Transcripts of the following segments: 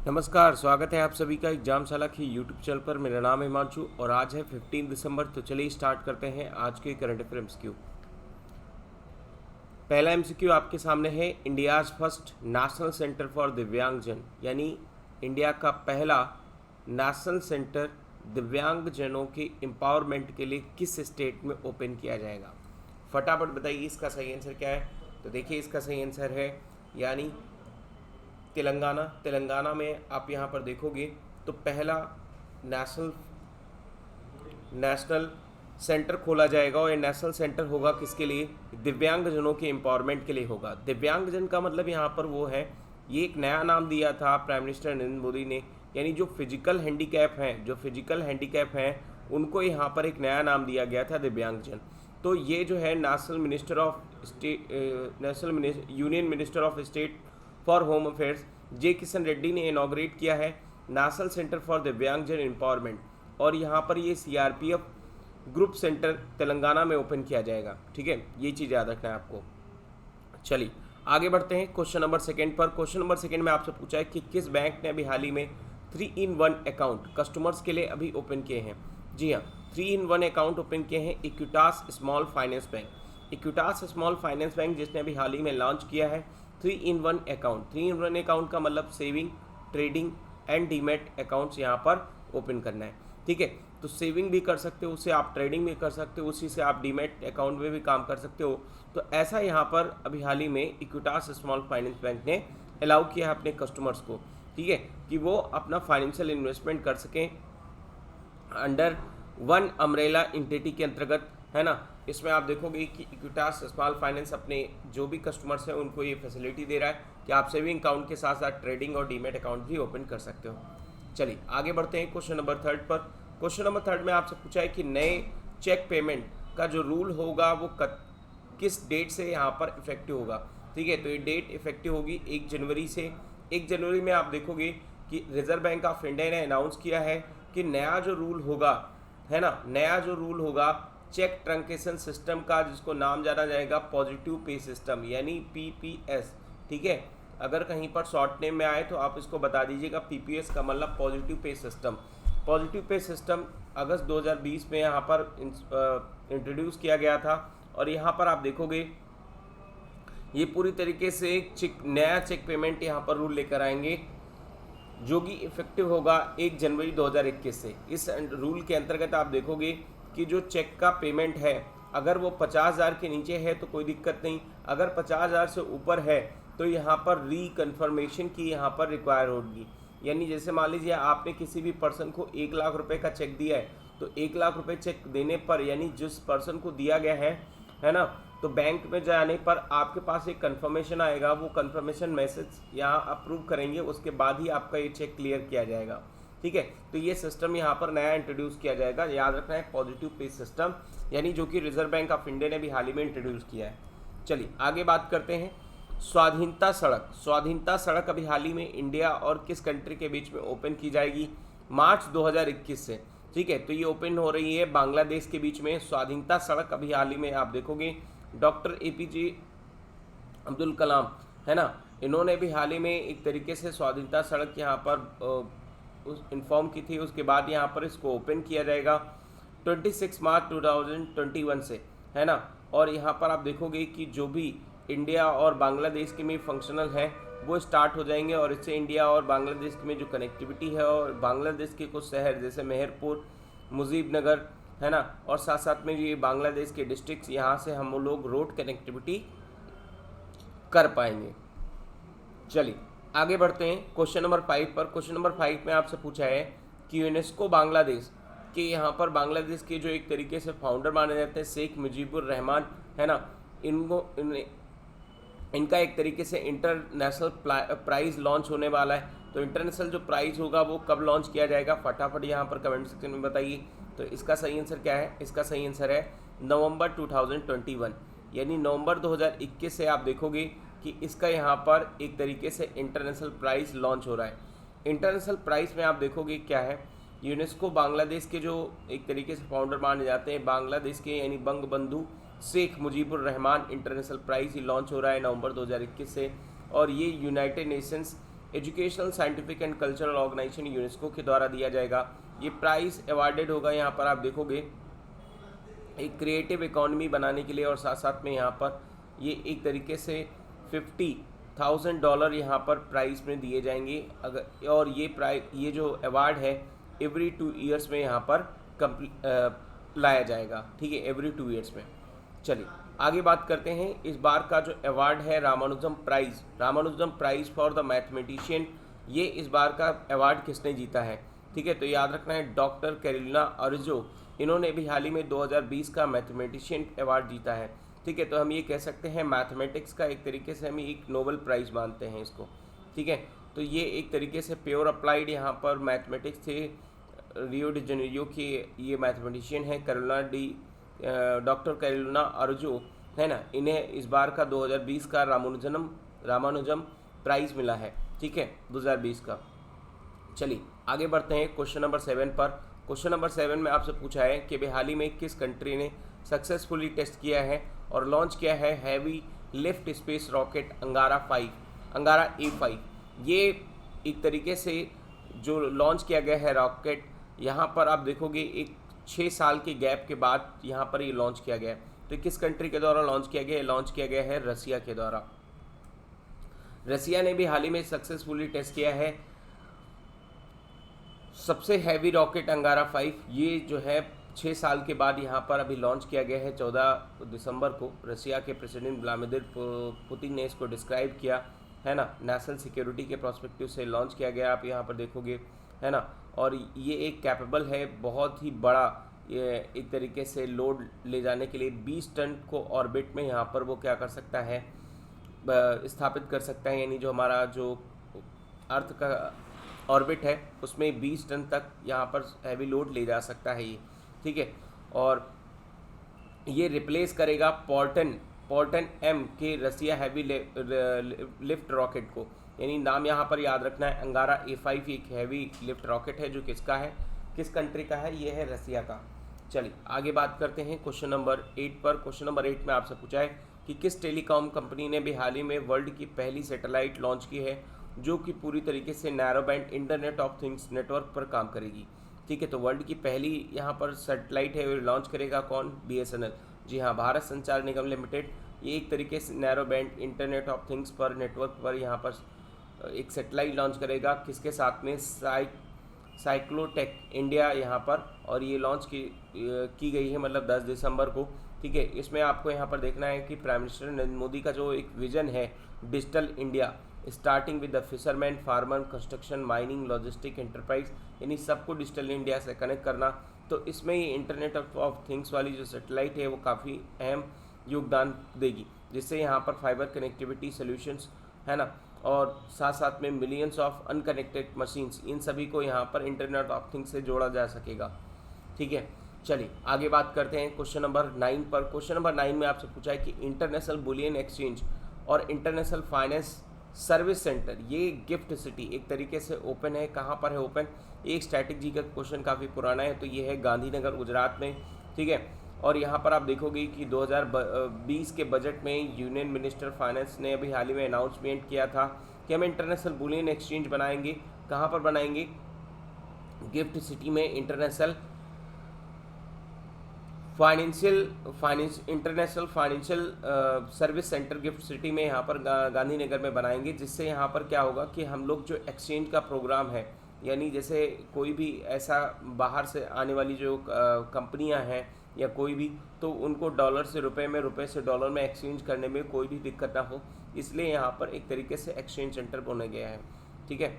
नमस्कार, स्वागत है आप सभी का एग्जामशाला की यूट्यूब चैनल पर। मेरा नाम है हिमांशु और आज है 15 दिसंबर। तो चलिए स्टार्ट करते हैं आज के करंट अफेयर एमसीक्यू। पहला एमसीक्यू आपके सामने है, India's first national centre for दिव्यांगजन, यानी इंडिया का पहला नेशनल सेंटर दिव्यांगजनों के एम्पावरमेंट के लिए किस स्टेट में ओपन किया जाएगा। फटाफट बताइए इसका सही आंसर क्या है। तो देखिए इसका सही आंसर है यानी तेलंगाना में आप यहाँ पर देखोगे तो पहला नेशनल नेशनल सेंटर खोला जाएगा और ये नेशनल सेंटर होगा किसके लिए, दिव्यांगजनों के एम्पावरमेंट के लिए होगा। दिव्यांगजन का मतलब यहाँ पर वो है, ये एक नया नाम दिया था प्राइम मिनिस्टर नरेंद्र मोदी ने, यानी जो फिजिकल हैंडीकैप हैं उनको यहाँ पर एक नया नाम दिया गया था, दिव्यांगजन। तो ये जो है national union minister of state for home affairs J Kishan Reddy ने इनॉग्रेट किया है national centre for Divyangjan empowerment, और यहाँ पर ये सीआरपीएफ ग्रुप सेंटर तेलंगाना में ओपन किया जाएगा। ठीक है, ये चीज़ याद रखना है आपको। चलिए आगे बढ़ते हैं क्वेश्चन नंबर सेकेंड पर। क्वेश्चन नंबर सेकेंड में आपसे पूछा है कि किस बैंक ने अभी हाल ही में 3-in-1 अकाउंट कस्टमर्स के लिए अभी ओपन किए हैं। जी हाँ, 3-in-1 अकाउंट ओपन किए हैं Equitas small finance bank. Equitas small finance bank जिसने अभी हाल ही में लॉन्च किया है 3-in-1 अकाउंट। 3-in-1 अकाउंट का मतलब saving, trading and demat accounts यहाँ पर ओपन करना है। ठीक है, तो सेविंग भी कर सकते हो, उससे आप ट्रेडिंग भी कर सकते हो, उसी से आप डीमेट अकाउंट में भी काम कर सकते हो। तो ऐसा यहाँ पर अभी हाल ही में इक्विटास स्मॉल फाइनेंस बैंक ने अलाउ किया है अपने कस्टमर्स को, ठीक है, कि वो अपना फाइनेंशियल इन्वेस्टमेंट कर सकें अंडर वन अम्ब्रेला एंटिटी के अंतर्गत, है ना। इसमें आप देखोगे कि इक्विटास स्मॉल फाइनेंस अपने जो भी कस्टमर्स हैं उनको ये फैसिलिटी दे रहा है कि आप सेविंग अकाउंट के साथ साथ ट्रेडिंग और डीमेट अकाउंट भी ओपन कर सकते हो। चलिए आगे बढ़ते हैं क्वेश्चन नंबर थर्ड पर। क्वेश्चन नंबर थर्ड में आपसे पूछा है कि नए चेक पेमेंट का जो रूल होगा वो किस डेट से यहाँ पर इफेक्टिव होगा। ठीक है, तो ये डेट इफेक्टिव होगी 1 जनवरी से। 1 जनवरी में आप देखोगे कि रिजर्व बैंक ऑफ इंडिया ने अनाउंस किया है कि नया जो रूल होगा, है ना, नया जो रूल होगा चेक ट्रंकेशन सिस्टम का, जिसको नाम जाना जाएगा पॉजिटिव पे सिस्टम यानी पीपीएस। ठीक है, अगर कहीं पर शॉर्ट नेम में आए तो आप इसको बता दीजिएगा, पीपीएस का मतलब positive pay system. Positive pay system अगस्त 2020 में यहाँ पर इंट्रोड्यूस किया गया था, और यहाँ पर आप देखोगे ये पूरी तरीके से एक नया चेक पेमेंट यहाँ पर रूल लेकर आएंगे जो कि इफेक्टिव होगा 1 जनवरी 2021 से। इस रूल के अंतर्गत आप देखोगे कि जो चेक का पेमेंट है अगर वो 50,000 के नीचे है तो कोई दिक्कत नहीं, अगर 50,000 से ऊपर है तो यहाँ पर रिकन्फर्मेशन की यहाँ पर रिक्वायर होगी। यानी जैसे मान लीजिए आपने किसी भी पर्सन को 1 लाख रुपए का चेक दिया है, तो 1 लाख रुपए चेक देने पर यानी जिस पर्सन को दिया गया है ना, तो बैंक में जाने पर आपके पास एक कंफर्मेशन आएगा, वो कंफर्मेशन मैसेज यहाँ अप्रूव करेंगे, उसके बाद ही आपका ये चेक क्लियर किया जाएगा। ठीक है, तो ये सिस्टम यहाँ पर नया इंट्रोड्यूस किया जाएगा, याद रखना है पॉजिटिव पे सिस्टम, यानी जो कि रिजर्व बैंक ऑफ इंडिया ने भी हाल ही में इंट्रोड्यूस किया है। चलिए आगे बात करते हैं स्वाधीनता सड़क। स्वाधीनता सड़क अभी हाल ही में इंडिया और किस कंट्री के बीच में ओपन की जाएगी, मार्च 2021 से। ठीक है, तो ये ओपन हो रही है बांग्लादेश के बीच में स्वाधीनता सड़क। अभी हाल ही में आप देखोगे डॉक्टर एपीजे अब्दुल कलाम, है ना, इन्होंने भी हाल ही में एक तरीके से स्वाधीनता सड़क यहाँ पर इन्फॉर्म की थी, उसके बाद यहाँ पर इसको ओपन किया जाएगा 26 मार्च 2021 से, है ना। और यहाँ पर आप देखोगे कि जो भी इंडिया और बांग्लादेश के में फंक्शनल है वो स्टार्ट हो जाएंगे, और इससे इंडिया और बांग्लादेश में जो कनेक्टिविटी है, और बांग्लादेश के कुछ शहर जैसे मेहरपुर, मुजीबनगर, है ना, और साथ साथ में ये बांग्लादेश के डिस्ट्रिक्ट्स, यहाँ से हम लोग रोड कनेक्टिविटी कर पाएंगे। चलिए आगे बढ़ते हैं क्वेश्चन नंबर 5 पर। क्वेश्चन नंबर 5 में आपसे पूछा है कि यूनेस्को बांग्लादेश के यहाँ पर बांग्लादेश के जो एक तरीके से फाउंडर माने जाते हैं शेख मुजीबुर रहमान, है ना, इनका एक तरीके से इंटरनेशनल प्राइज़ लॉन्च होने वाला है। तो इंटरनेशनल जो प्राइज़ होगा वो कब लॉन्च किया जाएगा, फटाफट यहाँ पर कमेंट सेक्शन में बताइए। तो इसका सही आंसर क्या है, इसका सही आंसर है नवंबर 2021, यानी नवंबर 2021 से आप देखोगे कि इसका यहाँ पर एक तरीके से इंटरनेशनल प्राइज़ लॉन्च हो रहा है। इंटरनेशनल प्राइज़ में आप देखोगे क्या है, यूनेस्को बांग्लादेश के जो एक तरीके से फाउंडर माने जाते हैं बांग्लादेश के, यानी बंगबंधु शेख मुजीबुर रहमान इंटरनेशनल प्राइज़ ही लॉन्च हो रहा है नवंबर 2021 से, और ये United Nations Educational, Scientific and Cultural Organization UNESCO के द्वारा दिया जाएगा। ये प्राइज़ अवार्डेड होगा, यहाँ पर आप देखोगे एक क्रिएटिव इकोनॉमी बनाने के लिए, और साथ साथ में यहाँ पर ये एक तरीके से $50,000 यहाँ पर प्राइज़ में दिए जाएंगे अगर, और ये जो अवार्ड है एवरी 2 ईयर्स में यहाँ पर लाया जाएगा, ठीक है, एवरी 2 ईयर्स में। चलिए आगे बात करते हैं। इस बार का जो अवार्ड है Ramanujan prize for the mathematician, ये इस बार का अवार्ड किसने जीता है, ठीक है, तो याद रखना है डॉक्टर कैरोलिना अरजो, इन्होंने भी हाल ही में 2020 का मैथमेटिशियन अवार्ड जीता है, ठीक है। तो हम ये कह सकते हैं मैथमेटिक्स का एक तरीके से हम एक नोबेल प्राइज़ मानते हैं इसको, ठीक है। तो ये एक तरीके से प्योर अप्लाइड यहाँ पर मैथमेटिक्स थे, रियो डी जेनेरियो की ये मैथमेटिशियन है डॉक्टर कैरोलिना अरजो, है ना, इन्हें इस बार का 2020 का रामानुजम प्राइज़ मिला है, ठीक है, 2020 का। चलिए आगे बढ़ते हैं क्वेश्चन नंबर 7 पर। क्वेश्चन नंबर 7 में आपसे पूछा है कि हाल ही में किस कंट्री ने सक्सेसफुली टेस्ट किया है और लॉन्च किया है हैवी लिफ्ट स्पेस रॉकेट अंगारा A5। ये एक तरीके से जो लॉन्च किया गया है रॉकेट, यहाँ पर आप देखोगे एक 6 साल के गैप के बाद यहाँ पर ये लॉन्च किया गया है। तो किस कंट्री के द्वारा लॉन्च किया गया है? लॉन्च किया गया है रसिया के द्वारा। रसिया ने भी हाल ही में सक्सेसफुली टेस्ट किया है सबसे हैवी रॉकेट अंगारा 5। ये जो है 6 साल के बाद यहाँ पर अभी लॉन्च किया गया है। 14 दिसंबर को रसिया के प्रेसिडेंट व्लादिमीर पुतिन ने इसको डिस्क्राइब किया, है ना, नेशनल सिक्योरिटी के प्रोस्पेक्टिव से लॉन्च किया गया, आप यहाँ पर देखोगे, है ना। और ये एक कैपेबल है, बहुत ही बड़ा, ये एक तरीके से लोड ले जाने के लिए 20 टन को ऑर्बिट में यहाँ पर वो क्या कर सकता है, स्थापित कर सकता है। यानी जो हमारा जो अर्थ का ऑर्बिट है उसमें 20 टन तक यहाँ पर हैवी लोड ले जा सकता है ये, ठीक है। और ये रिप्लेस करेगा पोर्टन M के रसिया हैवी लिफ्ट रॉकेट को। यानी नाम यहाँ पर याद रखना है, अंगारा A5 एक हैवी लिफ्ट रॉकेट है जो किसका है, किस कंट्री का है, ये है रसिया का। चलिए आगे बात करते हैं क्वेश्चन नंबर 8 पर। क्वेश्चन नंबर 8 में आपसे पूछा है कि किस टेलीकॉम कंपनी ने भी हाल ही में वर्ल्ड की पहली सैटेलाइट लॉन्च की है जो कि पूरी तरीके से narrow band internet of things network पर काम करेगी, ठीक है। तो वर्ल्ड की पहली यहाँ पर सैटेलाइट है, लॉन्च करेगा कौन? BSNL, जी हाँ, भारत संचार निगम लिमिटेड। ये एक तरीके से narrow band internet of things पर नेटवर्क पर यहाँ पर एक सैटेलाइट लॉन्च करेगा, किसके साथ में? साइक्लोटेक इंडिया यहाँ पर, और ये लॉन्च की गई है मतलब 10 दिसंबर को, ठीक है। इसमें आपको यहाँ पर देखना है कि प्राइम मिनिस्टर नरेंद्र मोदी का जो एक विजन है digital India, starting with the fisherman, farmer, construction, mining, logistic, enterprise, यानी सबको डिजिटल इंडिया से कनेक्ट करना। तो इसमें ये इंटरनेट ऑफ थिंग्स वाली जो सैटेलाइट है वो काफ़ी अहम योगदान देगी, जिससे यहाँ पर फाइबर कनेक्टिविटी सॉल्यूशंस, है ना, और साथ साथ में मिलियंस ऑफ अनकनेक्टेड मशीन्स, इन सभी को यहाँ पर इंटरनेट ऑफ थिंग्स से जोड़ा जा सकेगा, ठीक है। चलिए आगे बात करते हैं क्वेश्चन नंबर 9 पर। क्वेश्चन नंबर 9 में आपसे पूछा है कि इंटरनेशनल बुलियन एक्सचेंज और इंटरनेशनल फाइनेंस सर्विस सेंटर, ये गिफ्ट सिटी एक तरीके से ओपन है। कहाँ पर है ओपन? एक स्ट्रैटेजी का क्वेश्चन काफ़ी पुराना है, तो ये है गांधीनगर गुजरात में, ठीक है। और यहाँ पर आप देखोगे कि 2020 के बजट में यूनियन मिनिस्टर फाइनेंस ने अभी हाल ही में अनाउंसमेंट किया था कि हम इंटरनेशनल बुलियन एक्सचेंज बनाएंगे। कहाँ पर बनाएंगे? गिफ्ट सिटी में international international financial service centre gift city में यहाँ पर गांधीनगर में बनाएंगे, जिससे यहाँ पर क्या होगा कि हम लोग जो एक्सचेंज का प्रोग्राम है, यानी जैसे कोई भी ऐसा बाहर से आने वाली जो कंपनियाँ हैं या कोई भी, तो उनको डॉलर से रुपए में, रुपए से डॉलर में एक्सचेंज करने में कोई भी दिक्कत ना हो, इसलिए यहाँ पर एक तरीके से एक्सचेंज सेंटर बनाया गया है, ठीक है।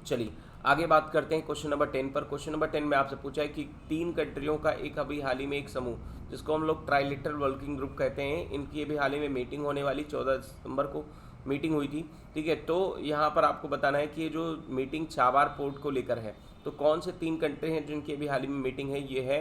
चलिए आगे बात करते हैं क्वेश्चन नंबर 10 पर। क्वेश्चन नंबर 10 में आपसे पूछा है कि 3 कंट्रियों का एक अभी हाल ही में एक समूह, जिसको हम लोग ट्राइलेटरल वर्किंग ग्रुप कहते हैं, इनकी अभी हाल ही में मीटिंग होने वाली, 14 दिसंबर को मीटिंग हुई थी, ठीक है। तो यहाँ पर आपको बताना है कि ये जो मीटिंग चाबार पोर्ट को लेकर है, तो कौन से 3 कंट्री हैं जिनकी अभी हाल ही में मीटिंग है? ये है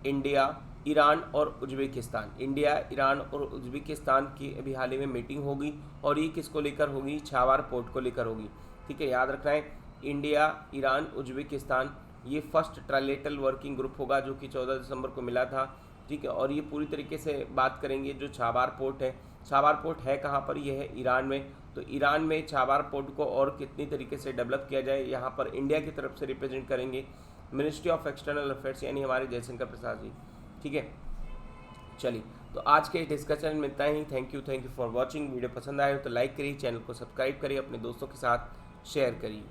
इंडिया, ईरान और उज्बेकिस्तान। इंडिया, ईरान और उज्बेकिस्तान की अभी हाल ही में मीटिंग होगी, और ये किसको लेकर होगी? चाबार पोर्ट को लेकर होगी, ठीक है। याद रखना है इंडिया, ईरान, उज्बेकिस्तान, ये फर्स्ट ट्राइलेटरल वर्किंग ग्रुप होगा जो कि 14 दिसंबर को मिला था, ठीक है। और ये पूरी तरीके से बात करेंगे जो चाबार पोर्ट है, छाबार पोर्ट है कहाँ पर, यह है ईरान में। तो ईरान में छाबार पोर्ट को और कितनी तरीके से डेवलप किया जाए, यहाँ पर इंडिया की तरफ से रिप्रेजेंट करेंगे मिनिस्ट्री ऑफ एक्सटर्नल अफेयर्स यानी हमारे जयशंकर प्रसाद जी। ठीक है, चलिए तो आज के डिस्कशन में इतना ही। Thank you for watching. Video पसंद आए हो तो लाइक करिए, चैनल को सब्सक्राइब करिए, अपने दोस्तों के साथ शेयर करिए।